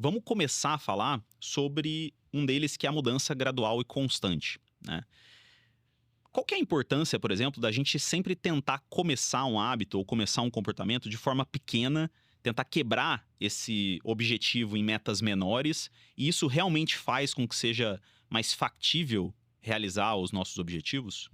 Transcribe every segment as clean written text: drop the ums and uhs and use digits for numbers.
vamos começar a falar sobre um deles que é a mudança gradual e constante, né? Qual que é a importância, por exemplo, da gente sempre tentar começar um hábito ou começar um comportamento de forma pequena, tentar quebrar esse objetivo em metas menores, e isso realmente faz com que seja mais factível realizar os nossos objetivos?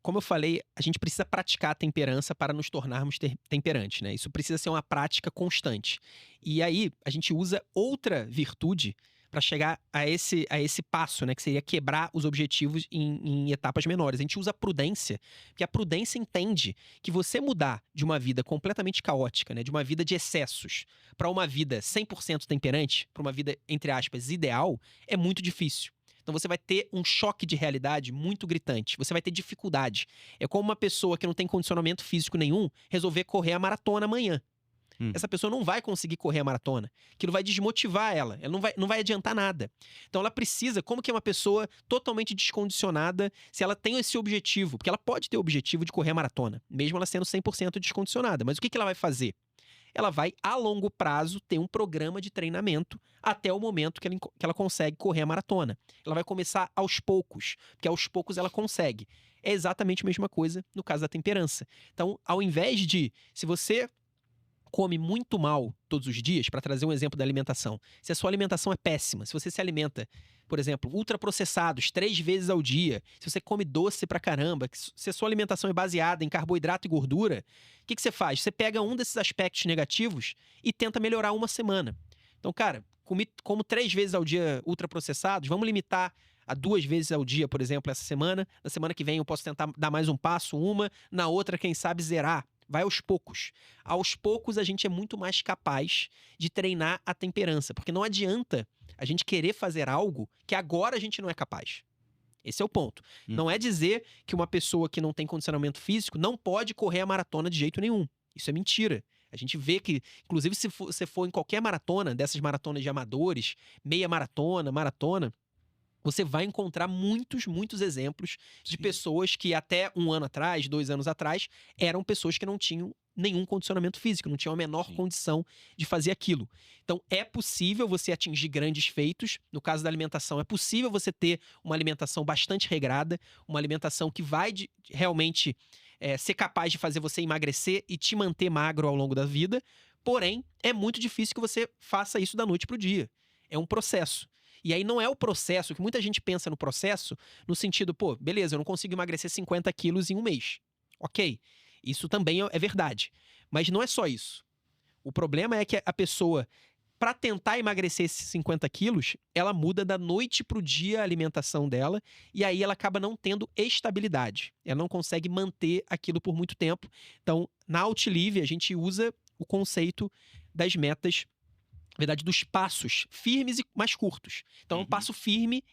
Como eu falei, a gente precisa praticar a temperança para nos tornarmos temperantes, né? Isso precisa ser uma prática constante. E aí, a gente usa outra virtude para chegar a esse passo, né? Que seria quebrar os objetivos em etapas menores. A gente usa a prudência, porque a prudência entende que você mudar de uma vida completamente caótica, né? De uma vida de excessos, para uma vida 100% temperante, para uma vida, entre aspas, ideal, é muito difícil. Então você vai ter um choque de realidade muito gritante. Você vai ter dificuldade. É como uma pessoa que não tem condicionamento físico nenhum resolver correr a maratona amanhã. Essa Uhum. pessoa não vai conseguir correr a maratona. Aquilo vai desmotivar ela. Ela não vai adiantar nada. Então ela precisa, como que é uma pessoa totalmente descondicionada, se ela tem esse objetivo? Porque ela pode ter o objetivo de correr a maratona, mesmo ela sendo 100% descondicionada. Mas o que ela vai fazer? Ela vai, a longo prazo, ter um programa de treinamento até o momento que ela consegue correr a maratona. Ela vai começar aos poucos, porque aos poucos ela consegue. É exatamente a mesma coisa no caso da temperança. Então, ao invés de, se você come muito mal todos os dias, para trazer um exemplo da alimentação, se a sua alimentação é péssima, se você se alimenta, por exemplo, ultraprocessados 3 vezes ao dia, se você come doce pra caramba, se a sua alimentação é baseada em carboidrato e gordura, o que você faz? Você pega um desses aspectos negativos e tenta melhorar uma semana. Então, cara, como 3 vezes ao dia ultraprocessados, vamos limitar a 2 vezes ao dia, por exemplo, essa semana. Na semana que vem eu posso tentar dar mais um passo, na outra, quem sabe, zerar. Vai aos poucos. Aos poucos a gente é muito mais capaz de treinar a temperança, porque não adianta a gente querer fazer algo que agora a gente não é capaz. Esse é o ponto. Não é Uhum. dizer que uma pessoa que não tem condicionamento físico não pode correr a maratona de jeito nenhum. Isso é mentira. A gente vê que, inclusive, se você for em qualquer maratona, dessas maratonas de amadores, meia maratona, maratona, você vai encontrar muitos, muitos exemplos de Sim. pessoas que até 1 ano atrás, 2 anos atrás, eram pessoas que não tinham nenhum condicionamento físico, não tinham a menor Sim. condição de fazer aquilo. Então, é possível você atingir grandes feitos. No caso da alimentação, é possível você ter uma alimentação bastante regrada, uma alimentação que vai realmente ser capaz de fazer você emagrecer e te manter magro ao longo da vida. Porém, é muito difícil que você faça isso da noite para o dia. É um processo. E aí não é o processo, que muita gente pensa no processo, no sentido, pô, beleza, eu não consigo emagrecer 50 quilos em um mês. Ok, isso também é verdade. Mas não é só isso. O problema é que a pessoa, para tentar emagrecer esses 50 quilos, ela muda da noite pro dia a alimentação dela, e aí ela acaba não tendo estabilidade. Ela não consegue manter aquilo por muito tempo. Então, na Outlive, a gente usa o conceito das metas, na verdade, dos passos firmes e mais curtos. Então, é um Uhum. passo firme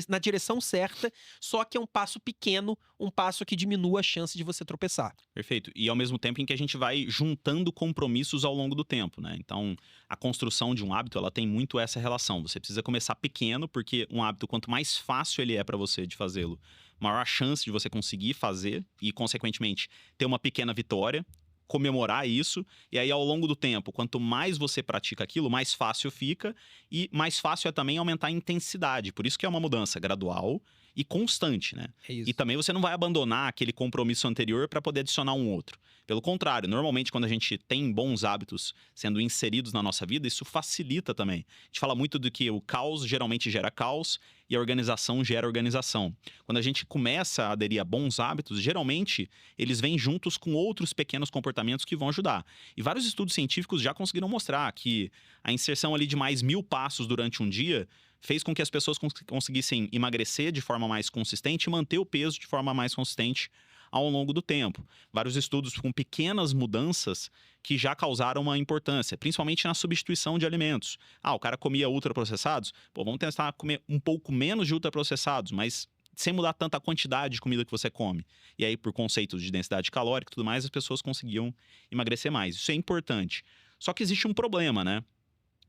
na direção certa, só que é um passo pequeno, um passo que diminua a chance de você tropeçar. Perfeito. E ao mesmo tempo em que a gente vai juntando compromissos ao longo do tempo, né? Então, a construção de um hábito, ela tem muito essa relação. Você precisa começar pequeno, porque um hábito, quanto mais fácil ele é para você de fazê-lo, maior a chance de você conseguir fazer e, consequentemente, ter uma pequena vitória, comemorar isso, e aí ao longo do tempo, quanto mais você pratica aquilo, mais fácil fica, e mais fácil é também aumentar a intensidade. Por isso que é uma mudança gradual e constante, né? É E isso. também você não vai abandonar aquele compromisso anterior para poder adicionar um outro. Pelo contrário, normalmente quando a gente tem bons hábitos sendo inseridos na nossa vida, isso facilita também. A gente fala muito do que o caos geralmente gera caos e a organização gera organização. Quando a gente começa a aderir a bons hábitos, geralmente eles vêm juntos com outros pequenos comportamentos que vão ajudar. E vários estudos científicos já conseguiram mostrar que a inserção ali de mais 1000 passos durante um dia fez com que as pessoas conseguissem emagrecer de forma mais consistente e manter o peso de forma mais consistente ao longo do tempo. Vários estudos com pequenas mudanças que já causaram uma importância, principalmente na substituição de alimentos. Ah, o cara comia ultraprocessados? Pô, vamos tentar comer um pouco menos de ultraprocessados, mas sem mudar tanta quantidade de comida que você come. E aí, por conceitos de densidade calórica e tudo mais, as pessoas conseguiam emagrecer mais. Isso é importante. Só que existe um problema, né?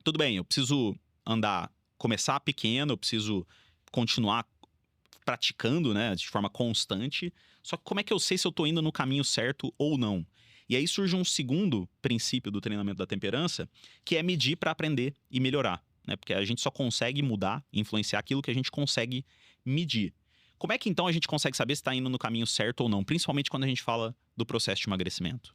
Tudo bem, eu preciso começar pequeno, eu preciso continuar praticando, né, de forma constante. Só que como é que eu sei se eu tô indo no caminho certo ou não? E aí surge um segundo princípio do treinamento da temperança, que é medir para aprender e melhorar, né? Porque a gente só consegue mudar, influenciar aquilo que a gente consegue medir. Como é que então a gente consegue saber se está indo no caminho certo ou não? Principalmente quando a gente fala do processo de emagrecimento.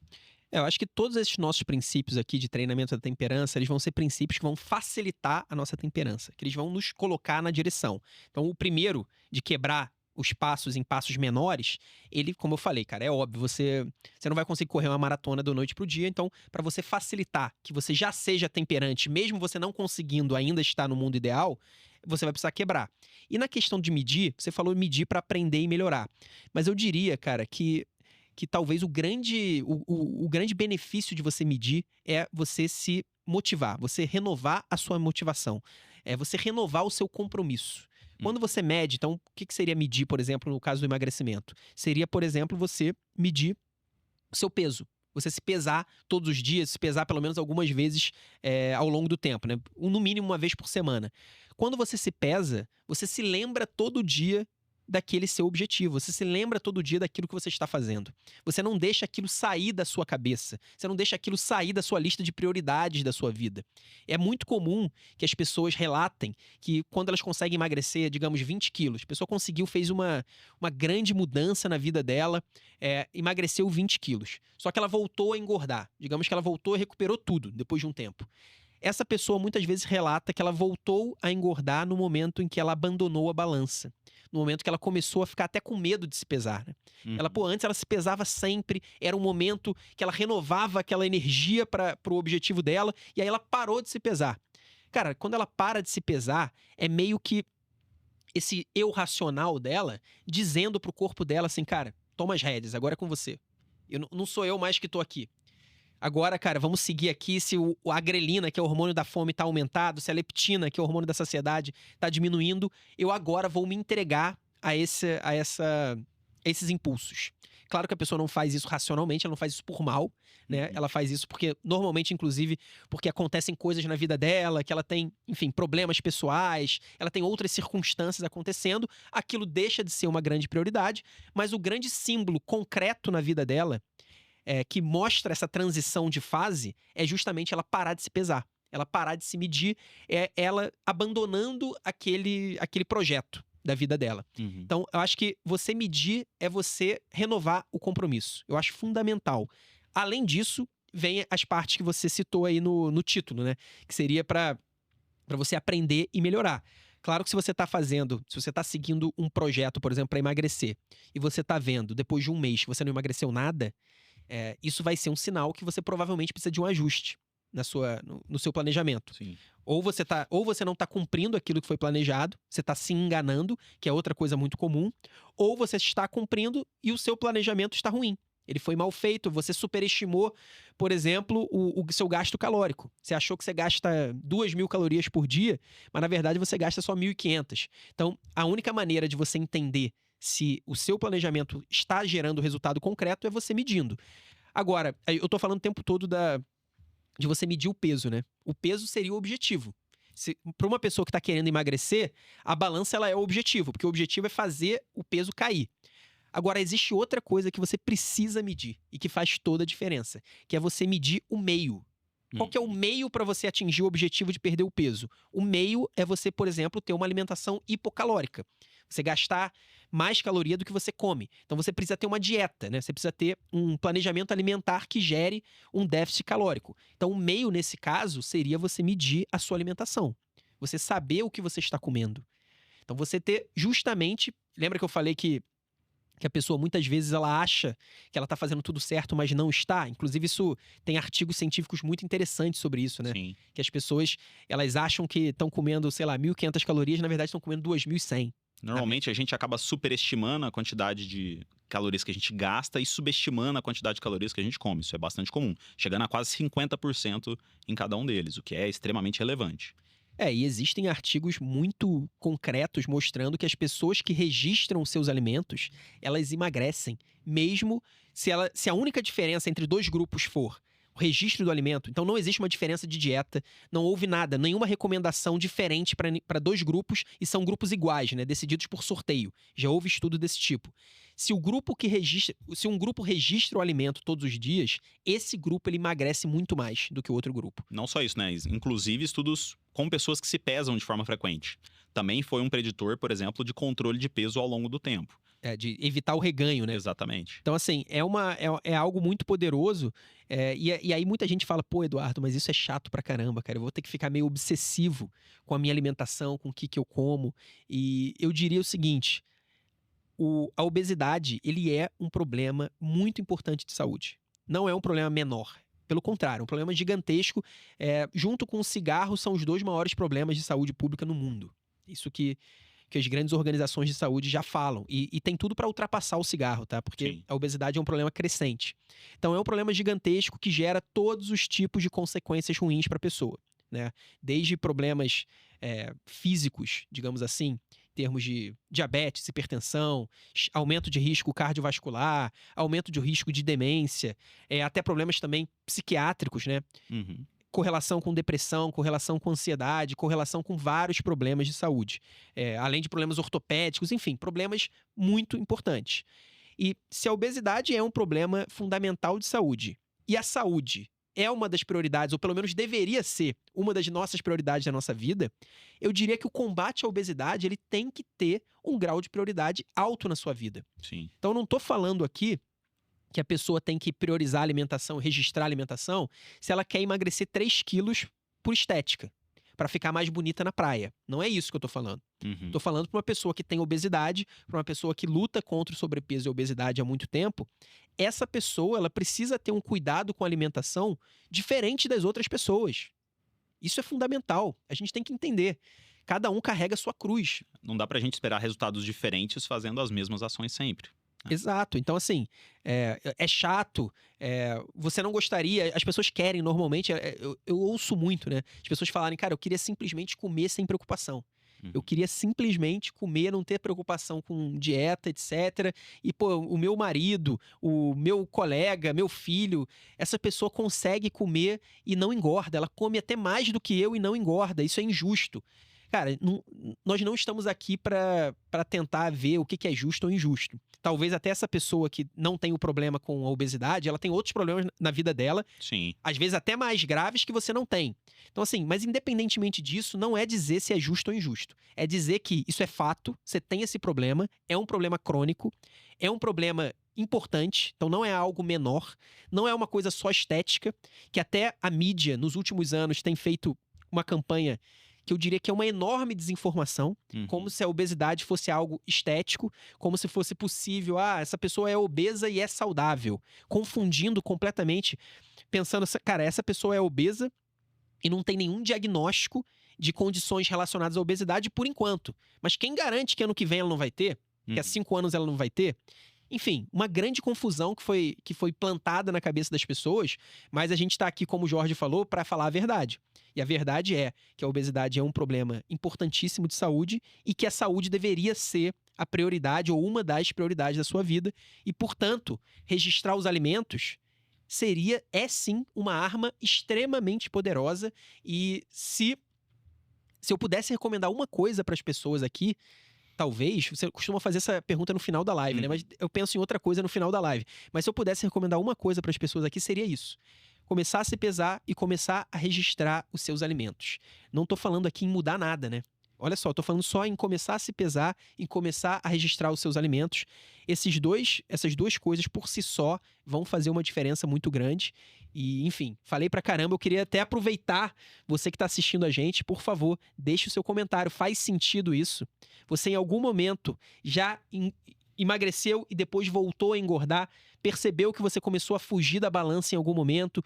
Eu acho que todos esses nossos princípios aqui de treinamento da temperança, eles vão ser princípios que vão facilitar a nossa temperança, que eles vão nos colocar na direção. Então, o primeiro, de quebrar os passos em passos menores, ele, como eu falei, cara, é óbvio, você não vai conseguir correr uma maratona da noite pro dia, então, para você facilitar que você já seja temperante, mesmo você não conseguindo ainda estar no mundo ideal, você vai precisar quebrar. E na questão de medir, você falou medir para aprender e melhorar. Mas eu diria, cara, que talvez o grande benefício de você medir é você se motivar, você renovar a sua motivação, é você renovar o seu compromisso. Quando você mede, então, o que seria medir, por exemplo, no caso do emagrecimento? Seria, por exemplo, você medir o seu peso. Você se pesar todos os dias, se pesar pelo menos algumas vezes ao longo do tempo, né? No mínimo uma vez por semana. Quando você se pesa, você se lembra todo dia daquele seu objetivo. Você se lembra todo dia daquilo que você está fazendo. Você não deixa aquilo sair da sua cabeça. Você não deixa aquilo sair da sua lista de prioridades da sua vida. É muito comum que as pessoas relatem que quando elas conseguem emagrecer, digamos, 20 quilos, a pessoa conseguiu, fez uma grande mudança na vida dela, emagreceu 20 quilos. Só que ela voltou a engordar. Digamos que ela voltou e recuperou tudo depois de um tempo. Essa pessoa muitas vezes relata que ela voltou a engordar no momento em que ela abandonou a balança. No momento que ela começou a ficar até com medo de se pesar, né? Antes ela se pesava sempre, era um momento que ela renovava aquela energia para o objetivo dela, e aí ela parou de se pesar. Cara, quando ela para de se pesar, é meio que esse eu racional dela dizendo pro corpo dela assim, cara, toma as rédeas, agora é com você. Não sou eu mais que tô aqui. Agora, cara, vamos seguir aqui se a grelina, que é o hormônio da fome, tá aumentado, se a leptina, que é o hormônio da saciedade, tá diminuindo, eu agora vou me entregar a esses impulsos. Claro que a pessoa não faz isso racionalmente, ela não faz isso por mal, né? Ela faz isso porque, normalmente, inclusive, porque acontecem coisas na vida dela, que ela tem, enfim, problemas pessoais, ela tem outras circunstâncias acontecendo, aquilo deixa de ser uma grande prioridade, mas o grande símbolo concreto na vida dela que mostra essa transição de fase é justamente ela parar de se pesar, ela parar de se medir, ela abandonando aquele projeto da vida dela. Então, eu acho que você medir é você renovar o compromisso. Eu acho fundamental. Além disso, vem as partes que você citou aí no título, né? Que seria para você aprender e melhorar. Claro que se você está seguindo um projeto, por exemplo, para emagrecer, e você está vendo, depois de um mês, que você não emagreceu nada, isso vai ser um sinal que você provavelmente precisa de um ajuste no seu planejamento. Sim. Ou você não está cumprindo aquilo que foi planejado, você está se enganando, que é outra coisa muito comum, ou você está cumprindo e o seu planejamento está ruim. Ele foi mal feito, você superestimou, por exemplo, o seu gasto calórico. Você achou que você gasta 2.000 calorias por dia, mas na verdade você gasta só 1.500. Então, a única maneira de você entender se o seu planejamento está gerando resultado concreto é você medindo. Agora, eu tô falando o tempo todo de você medir o peso, né? O peso seria o objetivo. Para uma pessoa que está querendo emagrecer, a balança ela é o objetivo, porque o objetivo é fazer o peso cair. Agora, existe outra coisa que você precisa medir e que faz toda a diferença, que é você medir o meio. Qual que é o meio para você atingir o objetivo de perder o peso? O meio é você, por exemplo, ter uma alimentação hipocalórica. Você gastar mais caloria do que você come. Então você precisa ter uma dieta, né? Você precisa ter um planejamento alimentar que gere um déficit calórico. Então o meio, nesse caso, seria você medir a sua alimentação. Você saber o que você está comendo. Então você ter justamente... Lembra que eu falei que a pessoa muitas vezes ela acha que ela está fazendo tudo certo, mas não está? Inclusive isso tem artigos científicos muito interessantes sobre isso, né? Sim. Que as pessoas, elas acham que estão comendo, sei lá, 1.500 calorias, na verdade estão comendo 2.100. Normalmente a gente acaba superestimando a quantidade de calorias que a gente gasta e subestimando a quantidade de calorias que a gente come. Isso é bastante comum, chegando a quase 50% em cada um deles, o que é extremamente relevante. E existem artigos muito concretos mostrando que as pessoas que registram seus alimentos, elas emagrecem, mesmo se a única diferença entre dois grupos for o registro do alimento. Então não existe uma diferença de dieta, não houve nada, nenhuma recomendação diferente para dois grupos e são grupos iguais, né, decididos por sorteio. Já houve estudo desse tipo. Se um grupo registra o alimento todos os dias, esse grupo ele emagrece muito mais do que o outro grupo. Não só isso, né? Inclusive estudos com pessoas que se pesam de forma frequente. Também foi um preditor, por exemplo, de controle de peso ao longo do tempo. De evitar o reganho, né? Exatamente. Então, assim, é algo muito poderoso. E aí muita gente fala, pô, Eduardo, mas isso é chato pra caramba, cara. Eu vou ter que ficar meio obsessivo com a minha alimentação, com o que eu como. E eu diria o seguinte: a obesidade, ele é um problema muito importante de saúde. Não é um problema menor. Pelo contrário, um problema gigantesco. Junto com o cigarro, são os dois maiores problemas de saúde pública no mundo. Isso que as grandes organizações de saúde já falam. E tem tudo para ultrapassar o cigarro, tá? Porque Sim. a obesidade é um problema crescente. Então é um problema gigantesco que gera todos os tipos de consequências ruins para a pessoa, né? Desde problemas físicos, digamos assim, em termos de diabetes, hipertensão, aumento de risco cardiovascular, aumento de risco de demência, até problemas também psiquiátricos, né? Uhum. Correlação com depressão, correlação com ansiedade, correlação com vários problemas de saúde. Além de problemas ortopédicos, enfim, problemas muito importantes. E se a obesidade é um problema fundamental de saúde, e a saúde é uma das prioridades, ou pelo menos deveria ser uma das nossas prioridades da nossa vida, eu diria que o combate à obesidade ele tem que ter um grau de prioridade alto na sua vida. Sim. Então eu não estou falando aqui que a pessoa tem que priorizar a alimentação, registrar a alimentação, se ela quer emagrecer 3 quilos por estética, para ficar mais bonita na praia. Não é isso que eu tô falando. Uhum. Tô falando para uma pessoa que tem obesidade, para uma pessoa que luta contra o sobrepeso e a obesidade há muito tempo. Essa pessoa, ela precisa ter um cuidado com a alimentação diferente das outras pessoas. Isso é fundamental. A gente tem que entender. Cada um carrega a sua cruz. Não dá pra gente esperar resultados diferentes fazendo as mesmas ações sempre. Exato. Então, assim, é chato, você não gostaria. As pessoas querem normalmente. Eu ouço muito, né? As pessoas falarem, cara, eu queria simplesmente comer sem preocupação. Eu queria simplesmente comer, não ter preocupação com dieta, etc. E, pô, o meu marido, o meu colega, meu filho, essa pessoa consegue comer e não engorda. Ela come até mais do que eu e não engorda. Isso é injusto. Cara, nós não estamos aqui para tentar ver o que é justo ou injusto. Talvez até essa pessoa que não tem o problema com a obesidade, ela tem outros problemas na vida dela, Sim. às vezes até mais graves que você não tem. Então assim, mas independentemente disso, não é dizer se é justo ou injusto. É dizer que isso é fato, você tem esse problema, é um problema crônico, é um problema importante, então não é algo menor, não é uma coisa só estética, que até a mídia nos últimos anos tem feito uma campanha que eu diria que é uma enorme desinformação, como se a obesidade fosse algo estético, como se fosse possível, essa pessoa é obesa e é saudável, confundindo completamente, pensando, cara, essa pessoa é obesa e não tem nenhum diagnóstico de condições relacionadas à obesidade por enquanto. Mas quem garante que ano que vem ela não vai ter? Que há 5 anos ela não vai ter? Enfim, uma grande confusão que foi plantada na cabeça das pessoas, mas a gente está aqui, como o Jorge falou, para falar a verdade. E a verdade é que a obesidade é um problema importantíssimo de saúde e que a saúde deveria ser a prioridade ou uma das prioridades da sua vida. E, portanto, registrar os alimentos é sim uma arma extremamente poderosa. E se eu pudesse recomendar uma coisa para as pessoas aqui, talvez, você costuma fazer essa pergunta no final da live, né? Mas eu penso em outra coisa no final da live. Mas se eu pudesse recomendar uma coisa para as pessoas aqui, seria isso. Começar a se pesar e começar a registrar os seus alimentos. Não tô falando aqui em mudar nada, né? Olha só, eu tô falando só em começar a se pesar e começar a registrar os seus alimentos. Essas duas coisas por si só vão fazer uma diferença muito grande. E, enfim, falei pra caramba, eu queria até aproveitar, você que tá assistindo a gente, por favor, deixe o seu comentário. Faz sentido isso? Você em algum momento já emagreceu e depois voltou a engordar? Percebeu que você começou a fugir da balança em algum momento?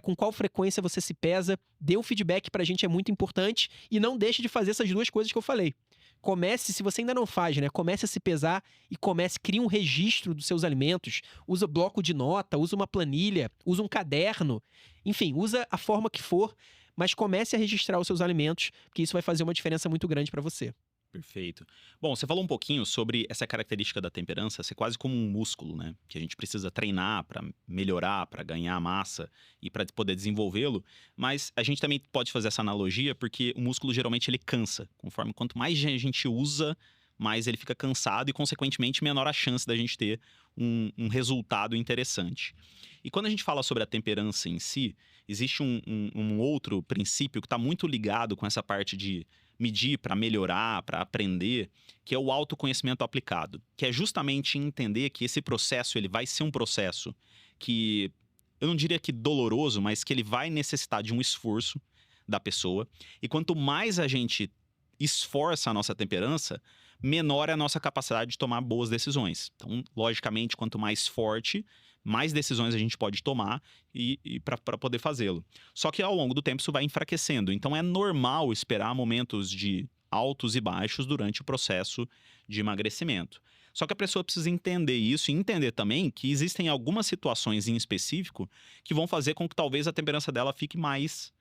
Com qual frequência você se pesa? Dê um feedback pra gente, é muito importante. E não deixe de fazer essas duas coisas que eu falei. Comece, se você ainda não faz, né? Comece a se pesar e crie um registro dos seus alimentos. Usa bloco de nota, usa uma planilha, usa um caderno. Enfim, usa a forma que for, mas comece a registrar os seus alimentos, porque isso vai fazer uma diferença muito grande pra você. Perfeito. Bom, você falou um pouquinho sobre essa característica da temperança ser quase como um músculo, né? Que a gente precisa treinar para melhorar, para ganhar massa e para poder desenvolvê-lo. Mas a gente também pode fazer essa analogia porque o músculo geralmente ele cansa. Conforme quanto mais a gente usa, mais ele fica cansado e, consequentemente, menor a chance da gente ter um resultado interessante. E quando a gente fala sobre a temperança em si, existe um outro princípio que está muito ligado com essa parte de medir para melhorar, para aprender, que é o autoconhecimento aplicado, que é justamente entender que esse processo ele vai ser um processo que eu não diria que doloroso, mas que ele vai necessitar de um esforço da pessoa. E quanto mais a gente esforça a nossa temperança, menor é a nossa capacidade de tomar boas decisões. Então, logicamente, quanto mais forte, mais decisões a gente pode tomar e para poder fazê-lo. Só que ao longo do tempo isso vai enfraquecendo. Então é normal esperar momentos de altos e baixos durante o processo de emagrecimento. Só que a pessoa precisa entender isso e entender também que existem algumas situações em específico que vão fazer com que talvez a temperança dela fique mais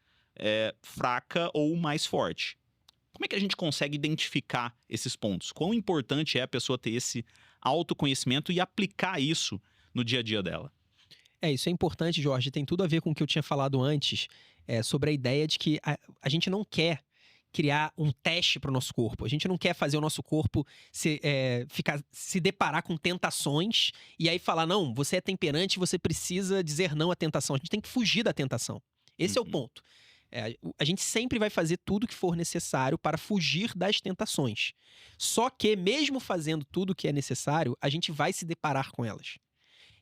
fraca ou mais forte. Como é que a gente consegue identificar esses pontos? Quão importante é a pessoa ter esse autoconhecimento e aplicar isso no dia a dia dela? Isso é importante, Jorge. Tem tudo a ver com o que eu tinha falado antes, sobre a ideia de que a gente não quer criar um teste para o nosso corpo. A gente não quer fazer o nosso corpo se deparar com tentações e aí falar, não, você é temperante, você precisa dizer não à tentação. A gente tem que fugir da tentação. Esse é o ponto. A gente sempre vai fazer tudo o que for necessário para fugir das tentações. Só que, mesmo fazendo tudo o que é necessário, a gente vai se deparar com elas.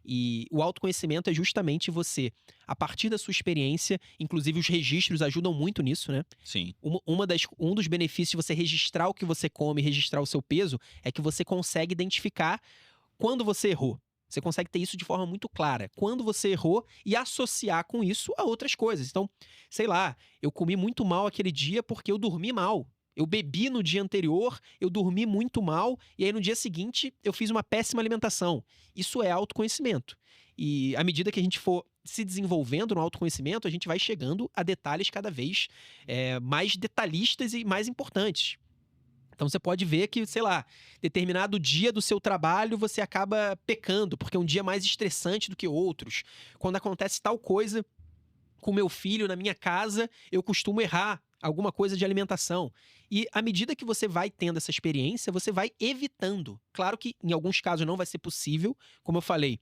E o autoconhecimento é justamente você, a partir da sua experiência, inclusive os registros ajudam muito nisso, né? Sim. Um dos benefícios de você registrar o que você come, registrar o seu peso, é que você consegue identificar quando você errou. Você consegue ter isso de forma muito clara. Quando você errou e associar com isso a outras coisas. Então, sei lá, eu comi muito mal aquele dia porque eu dormi mal. Eu bebi no dia anterior, eu dormi muito mal, e aí no dia seguinte eu fiz uma péssima alimentação. Isso é autoconhecimento. E à medida que a gente for se desenvolvendo no autoconhecimento, a gente vai chegando a detalhes cada vez mais detalhistas e mais importantes. Então você pode ver que, sei lá, determinado dia do seu trabalho você acaba pecando, porque é um dia mais estressante do que outros. Quando acontece tal coisa com meu filho na minha casa, eu costumo errar alguma coisa de alimentação. E à medida que você vai tendo essa experiência, você vai evitando. Claro que em alguns casos não vai ser possível, como eu falei,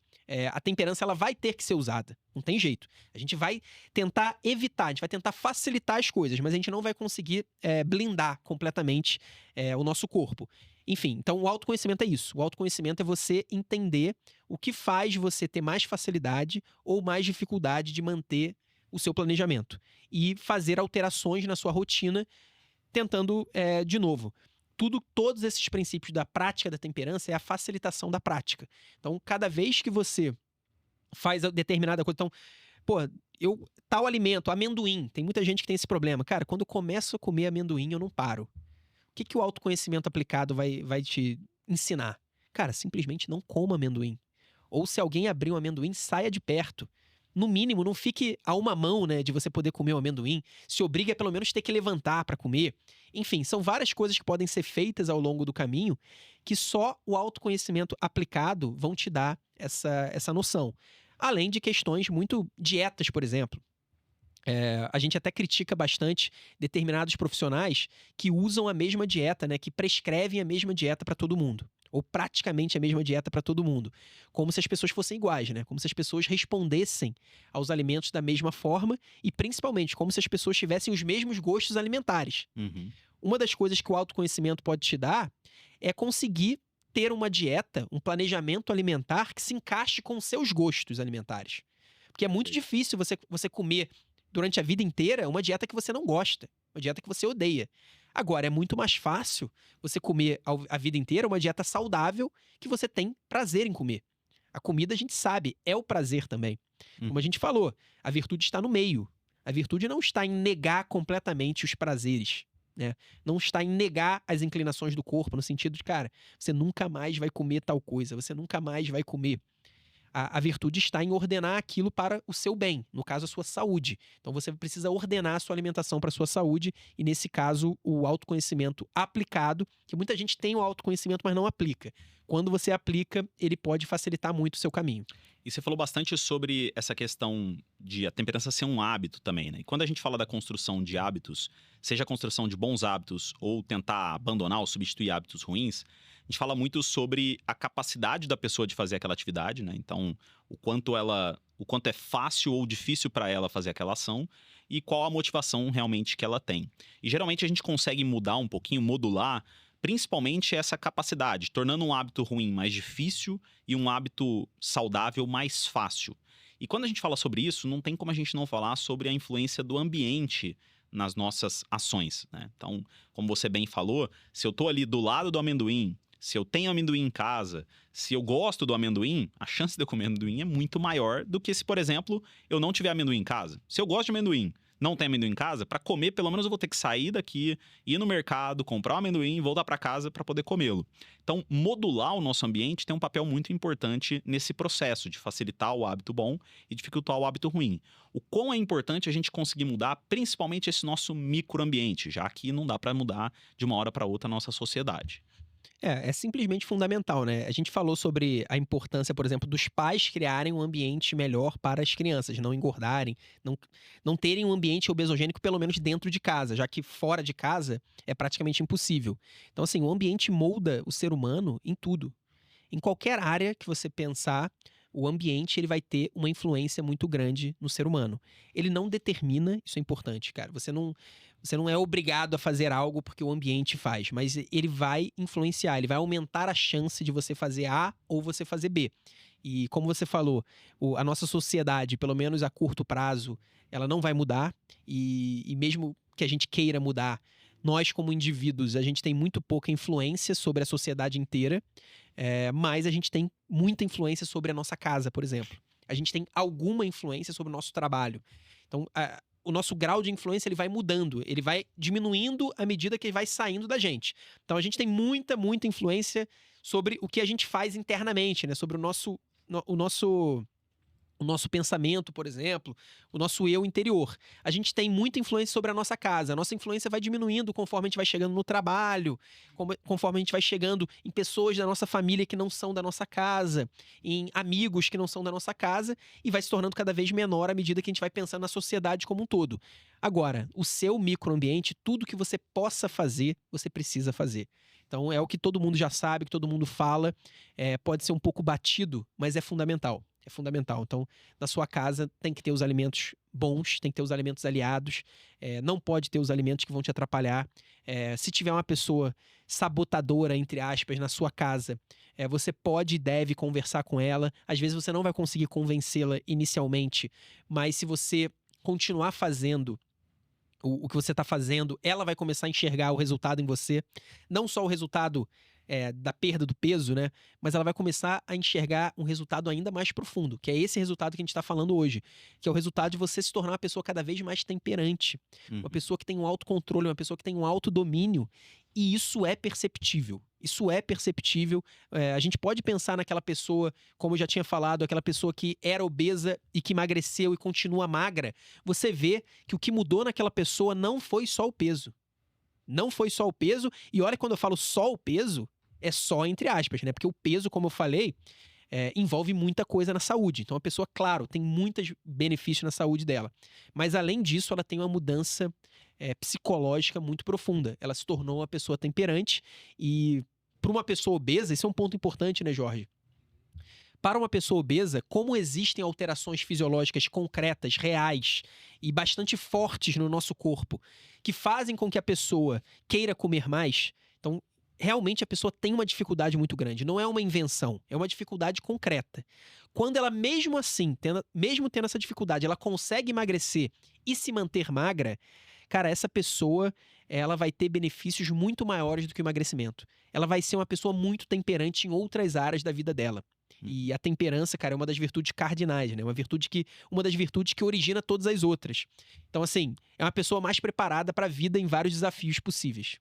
a temperança ela vai ter que ser usada, não tem jeito. A gente vai tentar evitar, a gente vai tentar facilitar as coisas, mas a gente não vai conseguir blindar completamente o nosso corpo. Enfim, então o autoconhecimento é isso. O autoconhecimento é você entender o que faz você ter mais facilidade ou mais dificuldade de manter o seu planejamento e fazer alterações na sua rotina, tentando, de novo, todos esses princípios da prática da temperança é a facilitação da prática. Então, cada vez que você faz determinada coisa, então, tal alimento, amendoim, tem muita gente que tem esse problema. Cara, quando eu começo a comer amendoim, eu não paro. O que o autoconhecimento aplicado vai te ensinar? Cara, simplesmente não coma amendoim. Ou se alguém abrir um amendoim, saia de perto. No mínimo, não fique a uma mão, né, de você poder comer o amendoim. Se obrigue a pelo menos ter que levantar para comer. Enfim, são várias coisas que podem ser feitas ao longo do caminho que só o autoconhecimento aplicado vão te dar essa noção. Além de questões muito dietas, por exemplo. A gente até critica bastante determinados profissionais que usam a mesma dieta, né, que prescrevem a mesma dieta para todo mundo. Ou praticamente a mesma dieta para todo mundo. Como se as pessoas fossem iguais, né? Como se as pessoas respondessem aos alimentos da mesma forma e, principalmente, como se as pessoas tivessem os mesmos gostos alimentares. Uhum. Uma das coisas que o autoconhecimento pode te dar é conseguir ter uma dieta, um planejamento alimentar que se encaixe com os seus gostos alimentares. Porque é muito difícil você comer durante a vida inteira uma dieta que você não gosta, uma dieta que você odeia. Agora, é muito mais fácil você comer a vida inteira uma dieta saudável que você tem prazer em comer. A comida, a gente sabe, é o prazer também. Como a gente falou, a virtude está no meio. A virtude não está em negar completamente os prazeres, né? Não está em negar as inclinações do corpo, no sentido de, cara, você nunca mais vai comer tal coisa, você nunca mais vai comer A virtude está em ordenar aquilo para o seu bem, no caso, a sua saúde. Então você precisa ordenar a sua alimentação para a sua saúde, e nesse caso, o autoconhecimento aplicado, que muita gente tem o autoconhecimento, mas não aplica. Quando você aplica, ele pode facilitar muito o seu caminho. E você falou bastante sobre essa questão de a temperança ser um hábito também, né? E quando a gente fala da construção de hábitos, seja a construção de bons hábitos ou tentar abandonar ou substituir hábitos ruins, a gente fala muito sobre a capacidade da pessoa de fazer aquela atividade, né? Então, o quanto é fácil ou difícil para ela fazer aquela ação e qual a motivação realmente que ela tem. E geralmente a gente consegue mudar um pouquinho, modular principalmente essa capacidade, tornando um hábito ruim mais difícil e um hábito saudável mais fácil. E quando a gente fala sobre isso, não tem como a gente não falar sobre a influência do ambiente nas nossas ações, né? Então, como você bem falou, se eu tô ali do lado do amendoim, se eu tenho amendoim em casa, se eu gosto do amendoim, a chance de eu comer amendoim é muito maior do que se, por exemplo, eu não tiver amendoim em casa. Se eu gosto de amendoim, não tem amendoim em casa, para comer, pelo menos eu vou ter que sair daqui, ir no mercado, comprar o amendoim e voltar para casa para poder comê-lo. Então, modular o nosso ambiente tem um papel muito importante nesse processo de facilitar o hábito bom e dificultar o hábito ruim. O quão é importante a gente conseguir mudar, principalmente esse nosso microambiente, já que não dá para mudar de uma hora para outra a nossa sociedade. É simplesmente fundamental, né? A gente falou sobre a importância, por exemplo, dos pais criarem um ambiente melhor para as crianças, não engordarem, não, não terem um ambiente obesogênico, pelo menos dentro de casa, já que fora de casa é praticamente impossível. Então, assim, o ambiente molda o ser humano em tudo. Em qualquer área que você pensar, o ambiente ele vai ter uma influência muito grande no ser humano. Ele não determina, isso é importante, cara. Você não é obrigado a fazer algo porque o ambiente faz, mas ele vai influenciar, ele vai aumentar a chance de você fazer A ou você fazer B. E como você falou, a nossa sociedade, pelo menos a curto prazo, ela não vai mudar, e mesmo que a gente queira mudar, nós, como indivíduos, a gente tem muito pouca influência sobre a sociedade inteira, mas a gente tem muita influência sobre a nossa casa, por exemplo. A gente tem alguma influência sobre o nosso trabalho. Então, o nosso grau de influência ele vai mudando, ele vai diminuindo à medida que ele vai saindo da gente. Então, a gente tem muita, muita influência sobre o que a gente faz internamente, né? Sobre o nosso pensamento, por exemplo, o nosso eu interior. A gente tem muita influência sobre a nossa casa. A nossa influência vai diminuindo conforme a gente vai chegando no trabalho, conforme a gente vai chegando em pessoas da nossa família que não são da nossa casa, em amigos que não são da nossa casa, e vai se tornando cada vez menor à medida que a gente vai pensando na sociedade como um todo. Agora, o seu microambiente, tudo que você possa fazer, você precisa fazer. Então, é o que todo mundo já sabe, que todo mundo fala. Pode ser um pouco batido, mas é fundamental. É fundamental. Então, na sua casa tem que ter os alimentos bons, tem que ter os alimentos aliados, não pode ter os alimentos que vão te atrapalhar. Se tiver uma pessoa sabotadora, entre aspas, na sua casa, você pode e deve conversar com ela. Às vezes você não vai conseguir convencê-la inicialmente, mas se você continuar fazendo o que você está fazendo, ela vai começar a enxergar o resultado em você. Não só o resultado da perda do peso, né? Mas ela vai começar a enxergar um resultado ainda mais profundo, que é esse resultado que a gente está falando hoje, que é o resultado de você se tornar uma pessoa cada vez mais temperante, uma pessoa que tem um autocontrole, uma pessoa que tem um autodomínio, e isso é perceptível. Isso é perceptível. A gente pode pensar naquela pessoa, como eu já tinha falado, aquela pessoa que era obesa e que emagreceu e continua magra. Você vê que o que mudou naquela pessoa não foi só o peso. Não foi só o peso, e olha, quando eu falo só o peso, é só entre aspas, né? Porque o peso, como eu falei, envolve muita coisa na saúde. Então a pessoa, claro, tem muitos benefícios na saúde dela. Mas além disso, ela tem uma mudança psicológica muito profunda. Ela se tornou uma pessoa temperante, e para uma pessoa obesa, esse é um ponto importante, né, Jorge? Para uma pessoa obesa, como existem alterações fisiológicas concretas, reais e bastante fortes no nosso corpo, que fazem com que a pessoa queira comer mais, então realmente a pessoa tem uma dificuldade muito grande. Não é uma invenção, é uma dificuldade concreta. Quando ela, mesmo assim, mesmo tendo essa dificuldade, ela consegue emagrecer e se manter magra, cara, essa pessoa ela vai ter benefícios muito maiores do que o emagrecimento. Ela vai ser uma pessoa muito temperante em outras áreas da vida dela. E a temperança, cara, é uma das virtudes cardinais, né? Uma das virtudes que origina todas as outras. Então, assim, é uma pessoa mais preparada para a vida em vários desafios possíveis.